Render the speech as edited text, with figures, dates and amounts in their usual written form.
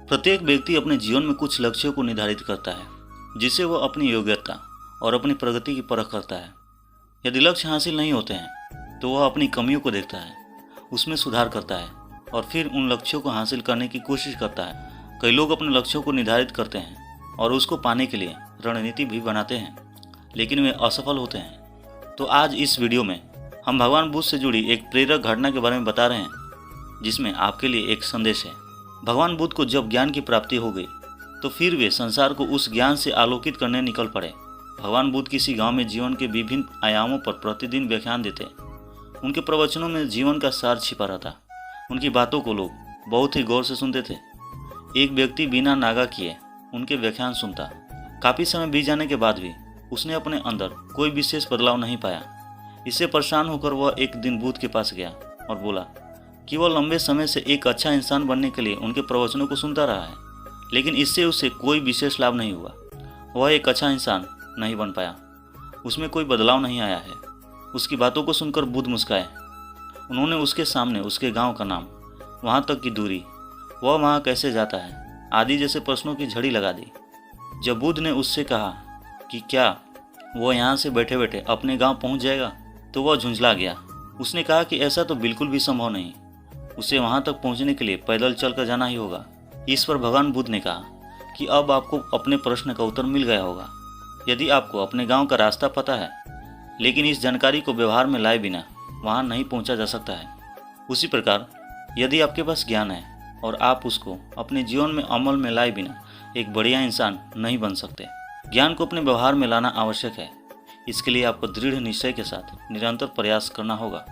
प्रत्येक व्यक्ति अपने जीवन में कुछ लक्ष्यों को निर्धारित करता है, जिससे वह अपनी योग्यता और अपनी प्रगति की परख करता है। यदि लक्ष्य हासिल नहीं होते हैं तो वह अपनी कमियों को देखता है, उसमें सुधार करता है और फिर उन लक्ष्यों को हासिल करने की कोशिश करता है। कई लोग अपने लक्ष्यों को निर्धारित करते हैं और उसको पाने के लिए रणनीति भी बनाते हैं, लेकिन वे असफल होते हैं। तो आज इस वीडियो में हम भगवान बुद्ध से जुड़ी एक प्रेरक घटना के बारे में बता रहे हैं, जिसमें आपके लिए एक संदेश है। भगवान बुद्ध को जब ज्ञान की प्राप्ति हो गई तो फिर वे संसार को उस ज्ञान से आलोकित करने निकल पड़े। भगवान बुद्ध किसी गांव में जीवन के विभिन्न आयामों पर प्रतिदिन व्याख्यान देते। उनके प्रवचनों में जीवन का सार छिपा रहता। उनकी बातों को लोग बहुत ही गौर से सुनते थे। एक व्यक्ति बिना नागा किए उनके व्याख्यान सुनता। काफ़ी समय बीत जाने के बाद भी उसने अपने अंदर कोई विशेष बदलाव नहीं पाया। इससे परेशान होकर वह एक दिन बुद्ध के पास गया और बोला कि वह लंबे समय से एक अच्छा इंसान बनने के लिए उनके प्रवचनों को सुनता रहा है, लेकिन इससे उसे कोई विशेष लाभ नहीं हुआ। वह एक अच्छा इंसान नहीं बन पाया, उसमें कोई बदलाव नहीं आया है। उसकी बातों को सुनकर बुद्ध मुस्काए। उन्होंने उसके सामने उसके गांव का नाम, वहां तक की दूरी, वह वहां कैसे जाता है आदि जैसे प्रश्नों की झड़ी लगा दी। जब बुद्ध ने उससे कहा कि क्या वह यहाँ से बैठे बैठे अपने गांव पहुंच जाएगा, तो वह झुंझला गया। उसने कहा कि ऐसा तो बिल्कुल भी संभव नहीं, उसे वहां तक पहुंचने के लिए पैदल चलकर जाना ही होगा। इस पर भगवान बुद्ध ने कहा कि अब आपको अपने प्रश्न का उत्तर मिल गया होगा। यदि आपको अपने गांव का रास्ता पता है, लेकिन इस जानकारी को व्यवहार में लाए बिना वहां नहीं पहुंचा जा सकता है, उसी प्रकार यदि आपके पास ज्ञान है और आप उसको अपने जीवन में अमल में लाए बिना एक बढ़िया इंसान नहीं बन सकते। ज्ञान को अपने व्यवहार में लाना आवश्यक है। इसके लिए आपको दृढ़ निश्चय के साथ निरंतर प्रयास करना होगा।